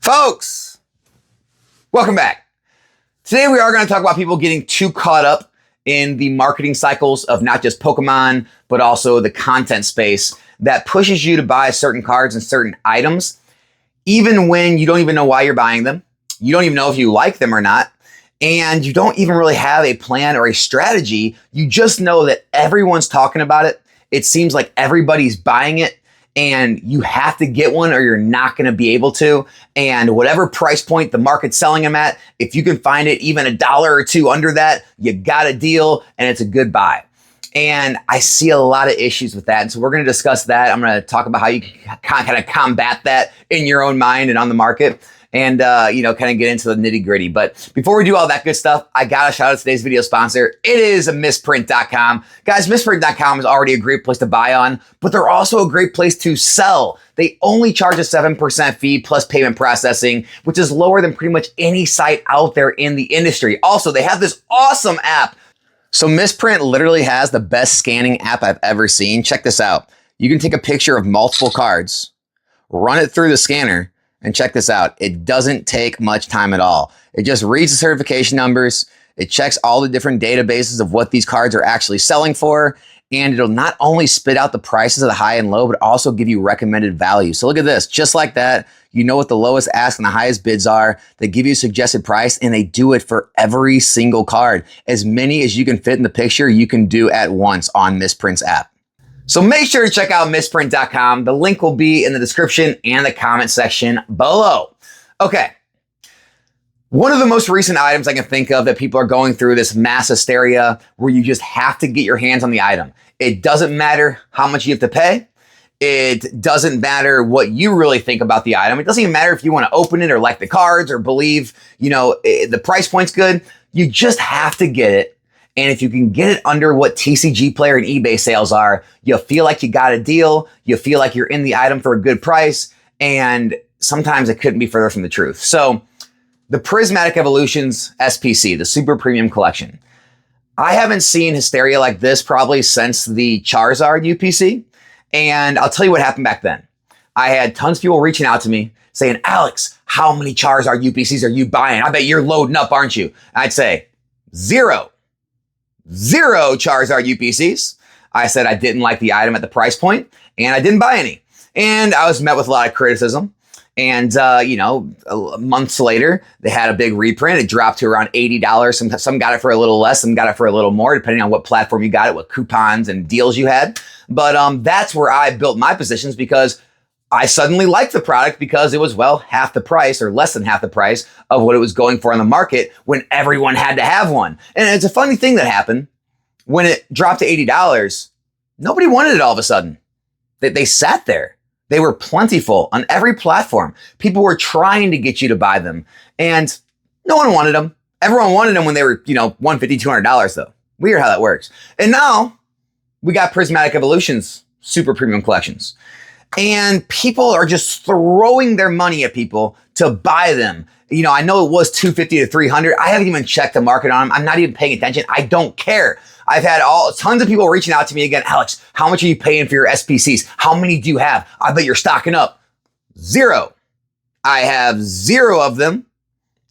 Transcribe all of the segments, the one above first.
Folks, welcome back. Today we are going to talk about people getting too caught up in the marketing cycles of not just Pokemon, but also the content space that pushes you to buy certain cards and certain items, even when you don't even know why you're buying them. You don't even know if you like them or not. And you don't even really have a plan or a strategy. You just know that everyone's talking about it. It seems like everybody's buying it. And you have to get one or you're not going to be able to. And whatever price point the market's selling them at, if you can find it even $1 or $2 under that, you got a deal and it's a good buy. And I see a lot of issues with that. And so we're going to discuss that. I'm going to talk about how you can kind of combat that in your own mind and on the market. And, kind of get into the nitty gritty. But before we do all that good stuff, I got to shout out today's video sponsor. It is Misprint.com. Guys, Misprint.com is already a great place to buy on, but they're also a great place to sell. They only charge a 7% fee plus payment processing, which is lower than pretty much any site out there in the industry. Also, they have this awesome app. So Misprint literally has the best scanning app I've ever seen. Check this out. You can take a picture of multiple cards, run it through the scanner, and check this out. It doesn't take much time at all. It just reads the certification numbers. It checks all the different databases of what these cards are actually selling for. And it'll not only spit out the prices of the high and low, but also give you recommended value. So look at this, just like that. You know what the lowest ask and the highest bids are. They give you a suggested price and they do it for every single card. As many as you can fit in the picture, you can do at once on Misprint's app. So make sure to check out Misprint.com. The link will be in the description and the comment section below. Okay. One of the most recent items I can think of that people are going through this mass hysteria where you just have to get your hands on the item. It doesn't matter how much you have to pay. It doesn't matter what you really think about the item. It doesn't even matter if you want to open it or like the cards or believe, the price point's good. You just have to get it. And if you can get it under what TCG Player and eBay sales are, you'll feel like you got a deal. You feel like you're in the item for a good price. And sometimes it couldn't be further from the truth. So the Prismatic Evolutions SPC, the Super Premium Collection. I haven't seen hysteria like this probably since the Charizard UPC. And I'll tell you what happened back then. I had tons of people reaching out to me saying, Alex, how many Charizard UPCs are you buying? I bet you're loading up, aren't you? I'd say zero Charizard UPCs. I said I didn't like the item at the price point and I didn't buy any. And I was met with a lot of criticism. And, months later, they had a big reprint. It dropped to around $80. Some got it for a little less, some got it for a little more, depending on what platform you got it, what coupons and deals you had. But that's where I built my positions because I suddenly liked the product because it was, half the price or less than half the price of what it was going for on the market when everyone had to have one. And it's a funny thing that happened. When it dropped to $80, nobody wanted it all of a sudden. They sat there. They were plentiful on every platform. People were trying to get you to buy them and no one wanted them. Everyone wanted them when they were, $150, $200 though. Weird how that works. And now we got Prismatic Evolutions Super Premium Collections. And people are just throwing their money at people to buy them. I know it was $250 to $300. I haven't even checked the market on them. I'm not even paying attention. I don't care. I've had tons of people reaching out to me again. Alex, how much are you paying for your SPCs? How many do you have? I bet you're stocking up. Zero. I have zero of them.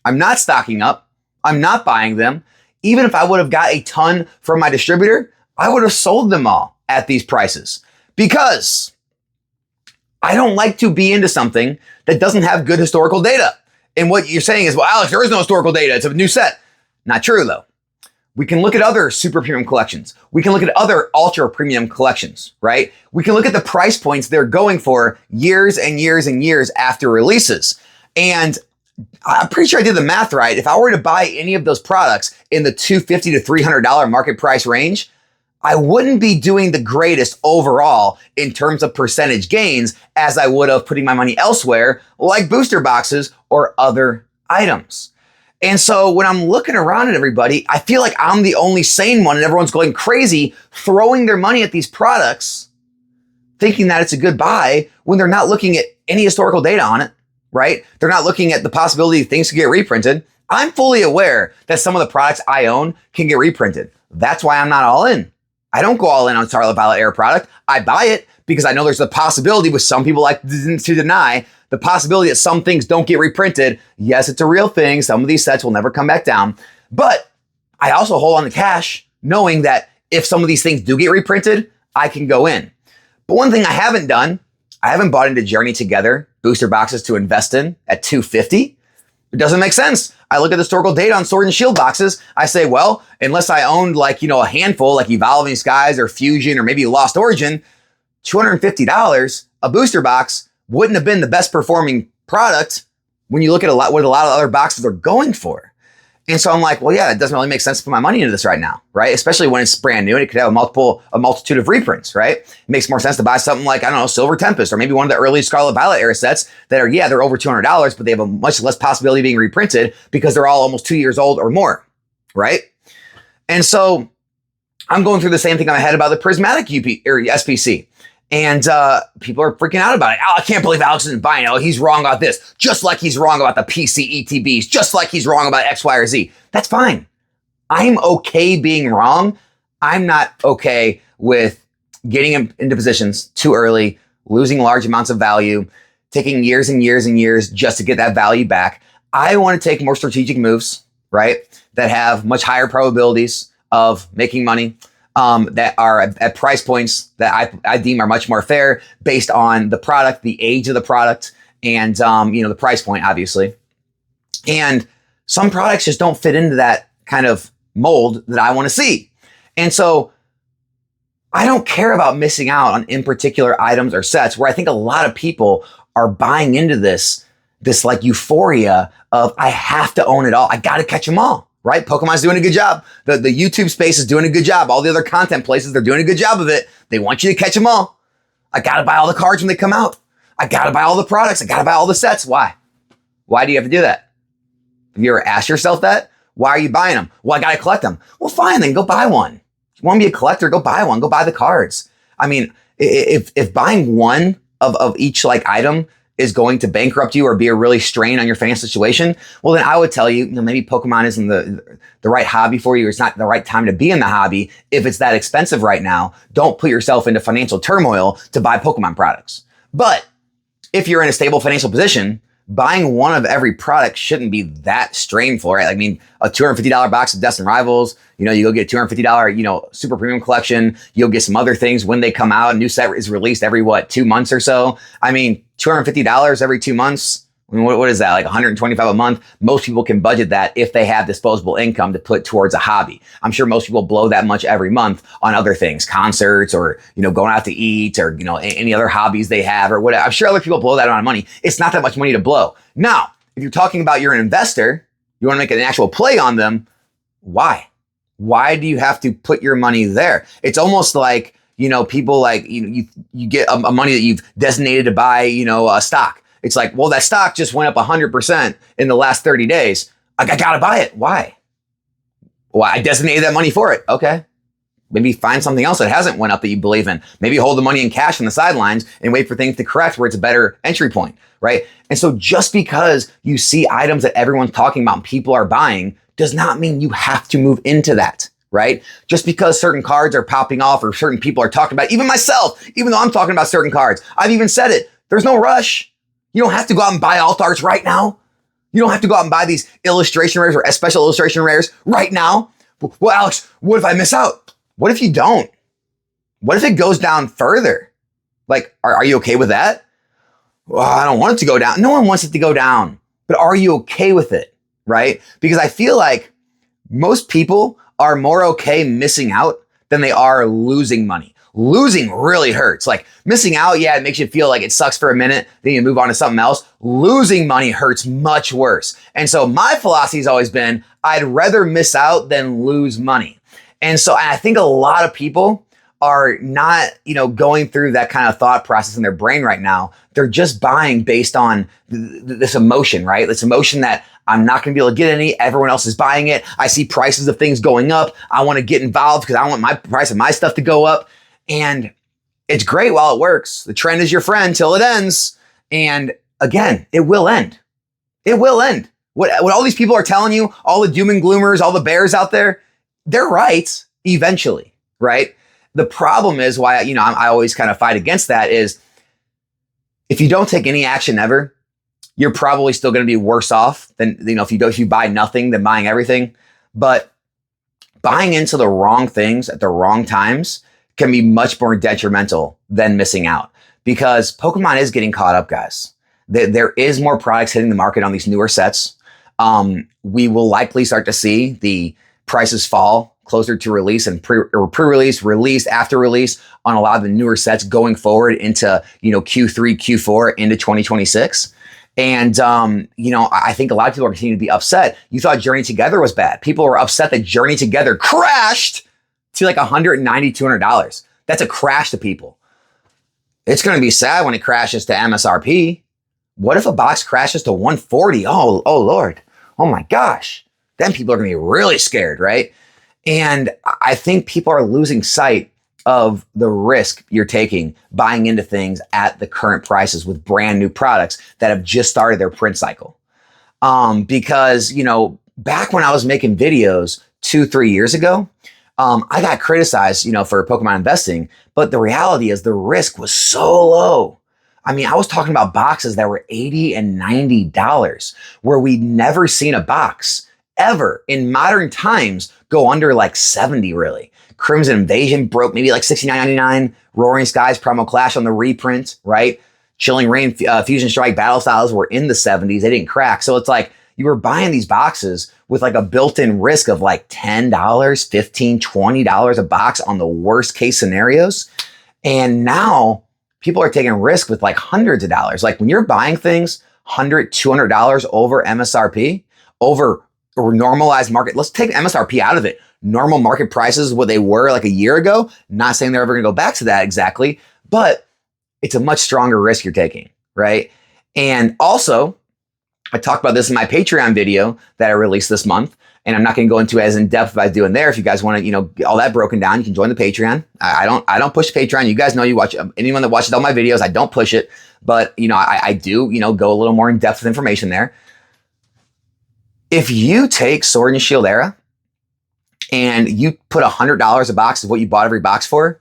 I'm not stocking up. I'm not buying them. Even if I would have got a ton from my distributor, I would have sold them all at these prices because I don't like to be into something that doesn't have good historical data. And what you're saying is, Alex, there is no historical data. It's a new set. Not true, though. We can look at other super premium collections. We can look at other ultra premium collections, right? We can look at the price points they're going for years and years and years after releases. And I'm pretty sure I did the math right. If I were to buy any of those products in the $250 to $300 market price range, I wouldn't be doing the greatest overall in terms of percentage gains as I would have putting my money elsewhere, like booster boxes or other items. And so when I'm looking around at everybody, I feel like I'm the only sane one and everyone's going crazy, throwing their money at these products, thinking that it's a good buy when they're not looking at any historical data on it, right? They're not looking at the possibility things could get reprinted. I'm fully aware that some of the products I own can get reprinted. That's why I'm not all in. I don't go all in on Scarlet Violet Era product. I buy it because I know there's a possibility, with some people like to deny, the possibility that some things don't get reprinted. Yes, it's a real thing. Some of these sets will never come back down. But I also hold on to cash, knowing that if some of these things do get reprinted, I can go in. But one thing I haven't done, I haven't bought into Journey Together booster boxes to invest in at $250. It doesn't make sense. I look at the historical data on Sword and Shield boxes. I say, well, unless I owned a handful like Evolving Skies or Fusion or maybe Lost Origin, $250 a booster box wouldn't have been the best performing product when you look at what a lot of other boxes are going for. And so I'm like, well, yeah, it doesn't really make sense to put my money into this right now, right? Especially when it's brand new and it could have a multitude of reprints, right? It makes more sense to buy something like, I don't know, Silver Tempest, or maybe one of the early Scarlet Violet era sets that are, they're over $200, but they have a much less possibility of being reprinted because they're all almost 2 years old or more, right? And so I'm going through the same thing in my head about the Prismatic SPC. And people are freaking out about it. Oh, I can't believe Alex isn't buying it. Oh, he's wrong about this. Just like he's wrong about the PC ETBs. Just like he's wrong about X, Y, or Z. That's fine. I'm okay being wrong. I'm not okay with getting into positions too early, losing large amounts of value, taking years and years and years just to get that value back. I want to take more strategic moves, right, that have much higher probabilities of making money. That are at price points that I deem are much more fair based on the product, the age of the product, and the price point, obviously. And some products just don't fit into that kind of mold that I want to see. And so I don't care about missing out on in particular items or sets, where I think a lot of people are buying into this like euphoria of, I have to own it all. I got to catch them all. Right? Pokemon's doing a good job. The YouTube space is doing a good job. All the other content places, they're doing a good job of it. They want you to catch them all. I got to buy all the cards when they come out. I got to buy all the products. I got to buy all the sets. Why? Why do you have to do that? Have you ever asked yourself that? Why are you buying them? Well, I got to collect them. Well, fine, then go buy one. If you want to be a collector, go buy one. Go buy the cards. I mean, if buying one of each item is going to bankrupt you or be a really strain on your financial situation, well, then I would tell you, maybe Pokemon isn't the right hobby for you. It's not the right time to be in the hobby. If it's that expensive right now, don't put yourself into financial turmoil to buy Pokemon products. But if you're in a stable financial position, buying one of every product shouldn't be that strainful, right? I mean, a $250 box of Destined Rivals, you go get a $250, super premium collection. You'll get some other things when they come out. A new set is released every, 2 months or so. I mean, $250 every 2 months. I mean, what is that? Like $125 a month? Most people can budget that if they have disposable income to put towards a hobby. I'm sure most people blow that much every month on other things, concerts, or, going out to eat, or, any other hobbies they have or whatever. I'm sure other people blow that amount of money. It's not that much money to blow. Now, if you're talking about you're an investor, you want to make an actual play on them. Why? Why do you have to put your money there? It's almost like, people you get a money that you've designated to buy, a stock. It's like, well, that stock just went up 100% in the last 30 days. I got to buy it. Why? Well, I designated that money for it. Okay. Maybe find something else that hasn't went up that you believe in. Maybe hold the money in cash on the sidelines and wait for things to correct where it's a better entry point, right? And so just because you see items that everyone's talking about and people are buying does not mean you have to move into that, right? Just because certain cards are popping off or certain people are talking about it, even myself, even though I'm talking about certain cards, I've even said it. There's no rush. You don't have to go out and buy alt arts right now. You don't have to go out and buy these illustration rares or special illustration rares right now. Well, Alex, what if I miss out? What if you don't? What if it goes down further? Are you okay with that? Well, I don't want it to go down. No one wants it to go down, but are you okay with it? Right? Because I feel like most people are more okay missing out than they are losing money. Losing really hurts. Missing out, yeah, it makes you feel like it sucks for a minute, then you move on to something else. Losing money hurts much worse. And so my philosophy has always been, I'd rather miss out than lose money. And so I think a lot of people are not, going through that kind of thought process in their brain right now. They're just buying based on this emotion, right? This emotion that I'm not going to be able to get any. Everyone else is buying it. I see prices of things going up. I want to get involved because I want my price of my stuff to go up. And it's great while it works. The trend is your friend till it ends. And again, it will end. It will end. What all these people are telling you, all the doom and gloomers, all the bears out there, they're right eventually, right? the problem is why, I always kind of fight against that is if you don't take any action ever, you're probably still going to be worse off than, if you buy nothing than buying everything. But buying into the wrong things at the wrong times can be much more detrimental than missing out, because Pokemon is getting caught up, guys. There is more products hitting the market on these newer sets. We will likely start to see the prices fall closer to release and pre-release, release, after release on a lot of the newer sets going forward into, Q3, Q4 into 2026. And, I think a lot of people are continuing to be upset. You thought Journey Together was bad. People were upset that Journey Together crashed to like $190, $200. That's a crash to people. It's going to be sad when it crashes to MSRP. What if a box crashes to 140? Oh, Lord. Oh my gosh. Then people are going to be really scared, right? And I think people are losing sight of the risk you're taking buying into things at the current prices with brand new products that have just started their print cycle. Because, back when I was making videos 2-3 years ago, I got criticized, for Pokemon investing, but the reality is the risk was so low. I mean, I was talking about boxes that were $80 and $90, where we'd never seen a box ever in modern times go under like 70, really. Crimson Invasion broke maybe like $69.99. Roaring Skies Primal Clash on the reprint, right? Chilling Reign Fusion Strike Battle Styles were in the 70s. They didn't crack. So it's like you were buying these boxes with like a built-in risk of like $10, $15, $20 a box on the worst case scenarios. And now people are taking risk with like hundreds of dollars. Like when you're buying things $100, $200 over MSRP, over normalized market, let's take MSRP out of it. Normal market prices, what they were like a year ago, not saying they're ever going to go back to that exactly, but it's a much stronger risk you're taking, right? And also, I talked about this in my Patreon video that I released this month, and I'm not going to go into as in depth as I do in there. If you guys want to, get all that broken down, you can join the Patreon. I don't push Patreon. You guys know, you watch anyone that watches all my videos, I don't push it, but I do, go a little more in depth with information there. If you take Sword and Shield Era and you put $100 a box of what you bought every box for,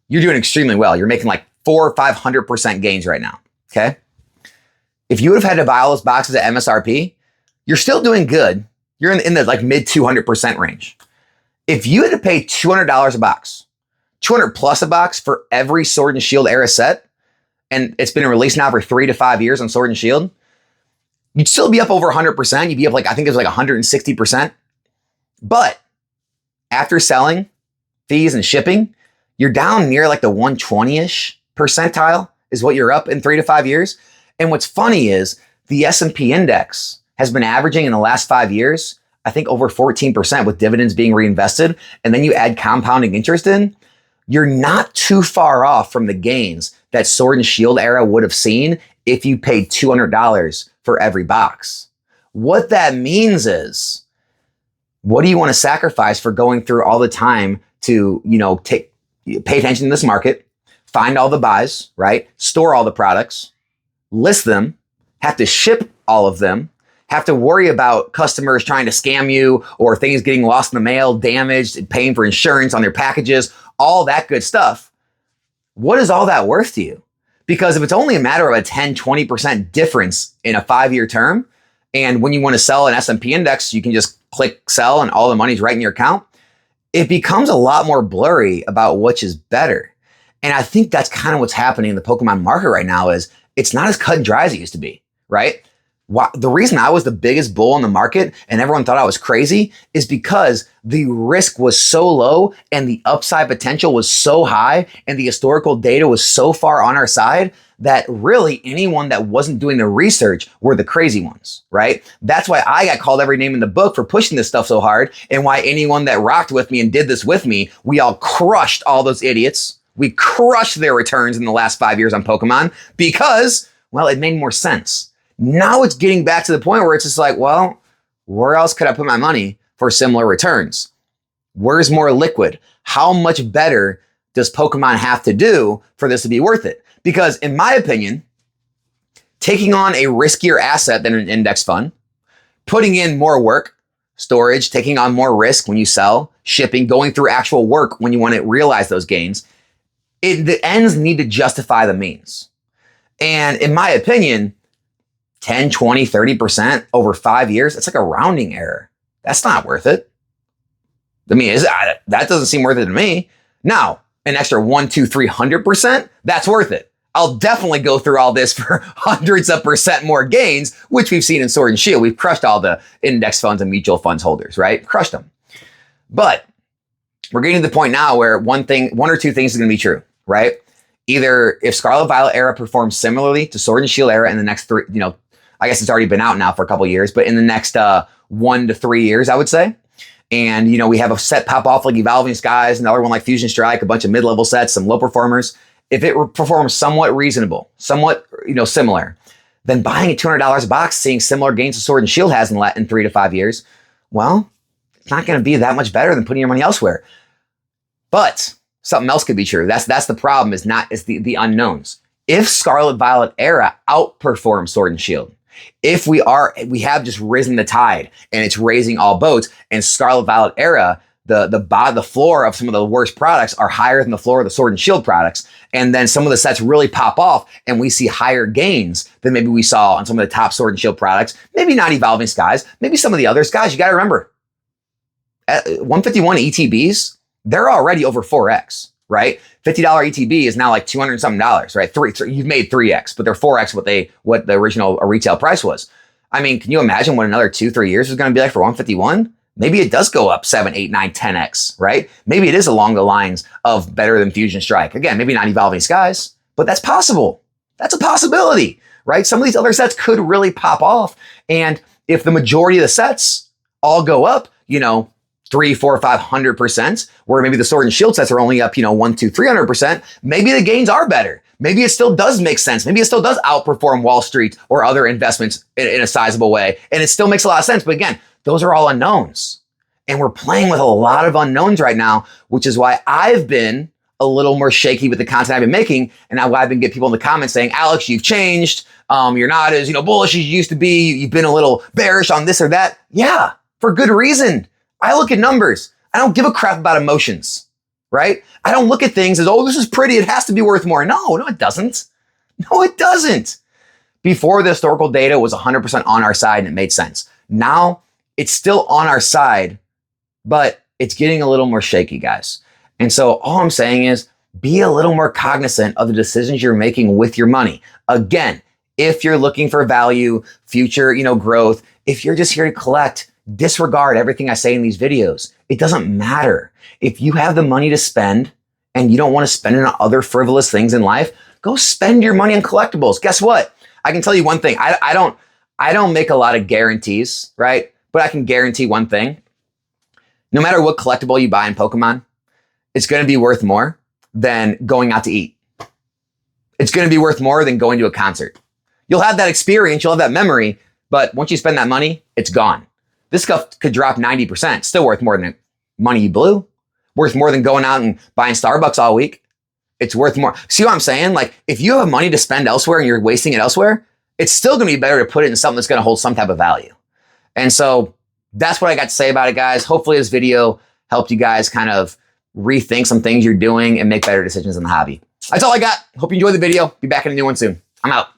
you're doing extremely well. You're making like 400 or 500% gains right now. Okay. If you would have had to buy all those boxes at MSRP, you're still doing good. You're in the like mid 200% range. If you had to pay $200 a box, 200 plus a box for every Sword and Shield Era set, and it's been released now for 3 to 5 years on Sword and Shield, you'd still be up over 100%. You'd be up like, I think it was like 160%. But after selling, fees and shipping, you're down near like the 120-ish percentile is what you're up in 3 to 5 years. And what's funny is the S&P index has been averaging in the last 5 years, I think over 14% with dividends being reinvested. And then you add compounding interest in, you're not too far off from the gains that Sword and Shield Era would have seen if you paid $200 for every box. What that means is, what do you want to sacrifice for going through all the time to, pay attention to this market, find all the buys, right? Store all the products, list them, have to ship all of them, have to worry about customers trying to scam you or things getting lost in the mail, damaged, paying for insurance on their packages, all that good stuff. What is all that worth to you? Because if it's only a matter of a 10, 20% difference in a 5-year term, and when you want to sell an S&P index, you can just click sell and all the money's right in your account, it becomes a lot more blurry about which is better. And I think that's kind of what's happening in the Pokemon market right now is it's not as cut and dry as it used to be, right? The reason I was the biggest bull in the market and everyone thought I was crazy is because the risk was so low and the upside potential was so high and the historical data was so far on our side that really anyone that wasn't doing the research were the crazy ones, right? That's why I got called every name in the book for pushing this stuff so hard, and why anyone that rocked with me and did this with me, we all crushed all those idiots. We crushed their returns in the last 5 years on Pokemon because, well, it made more sense. Now it's getting back to the point where it's just like, well, where else could I put my money for similar returns? Where's more liquid? How much better does Pokemon have to do for this to be worth it? Because in my opinion, taking on a riskier asset than an index fund, putting in more work, storage, taking on more risk when you sell, shipping, going through actual work when you want to realize those gains. The ends need to justify the means. And in my opinion, 10, 20, 30% over 5 years, it's like a rounding error. That's not worth it. I mean, that doesn't seem worth it to me. Now, an extra 1, 2, 300%, that's worth it. I'll definitely go through all this for hundreds of percent more gains, which we've seen in Sword and Shield. We've crushed all the index funds and mutual funds holders, right? Crushed them. But we're getting to the point now where one or two things is going to be true, right? Either if Scarlet Violet era performs similarly to Sword and Shield era in the next 3, I guess it's already been out now for a couple of years, but in the next 1 to 3 years, I would say. And, we have a set pop off like Evolving Skies, another one like Fusion Strike, a bunch of mid-level sets, some low performers. If it performs somewhat reasonable, somewhat, similar, then buying at $200 a box, seeing similar gains to Sword and Shield has in 3 to 5 years, well, it's not going to be that much better than putting your money elsewhere. But something else could be true. That's the problem is the unknowns. If Scarlet Violet era outperforms Sword and Shield, if we have just risen the tide and it's raising all boats, and Scarlet Violet era, the floor of some of the worst products are higher than the floor of the Sword and Shield products, and then some of the sets really pop off and we see higher gains than maybe we saw on some of the top Sword and Shield products, maybe not Evolving Skies, maybe some of the others. Guys, you got to remember, at 151 ETBs, they're already over 4x, right? $50 ETB is now like $200 something, right? You've made 3x, but they're 4x what the original retail price was. I mean, can you imagine what another 2-3 years is going to be like for 151? Maybe it does go up 7, 8, 9, 10x, right? Maybe it is along the lines of better than Fusion Strike. Again, maybe not Evolving Skies, but that's possible. That's a possibility, right? Some of these other sets could really pop off. And if the majority of the sets all go up, 300, 400, 500%, where maybe the Sword and Shield sets are only up, 1, 2, 300%, maybe the gains are better. Maybe it still does make sense. Maybe it still does outperform Wall Street or other investments in a sizable way. And it still makes a lot of sense. But again, those are all unknowns. And we're playing with a lot of unknowns right now, which is why I've been a little more shaky with the content I've been making. And I've been getting people in the comments saying, Alex, you've changed. You're not as, bullish as you used to be. You've been a little bearish on this or that. Yeah, for good reason. I look at numbers. I don't give a crap about emotions, right? I don't look at things as, oh, this is pretty. It has to be worth more. No, it doesn't. No, it doesn't. Before the historical data was 100% on our side and it made sense. Now it's still on our side, but it's getting a little more shaky, guys. And so all I'm saying is be a little more cognizant of the decisions you're making with your money. Again, if you're looking for value, future, growth, if you're just here to collect, disregard everything I say in these videos. It doesn't matter. If you have the money to spend and you don't want to spend it on other frivolous things in life, go spend your money on collectibles. Guess what? I can tell you one thing. I don't make a lot of guarantees, right? But I can guarantee one thing. No matter what collectible you buy in Pokemon, it's going to be worth more than going out to eat. It's going to be worth more than going to a concert. You'll have that experience, you'll have that memory, but once you spend that money, it's gone. This stuff could drop 90%, still worth more than the money you blew, worth more than going out and buying Starbucks all week. It's worth more. See what I'm saying? Like, if you have money to spend elsewhere and you're wasting it elsewhere, it's still going to be better to put it in something that's going to hold some type of value. And so that's what I got to say about it, guys. Hopefully this video helped you guys kind of rethink some things you're doing and make better decisions in the hobby. That's all I got. Hope you enjoyed the video. Be back in a new one soon. I'm out.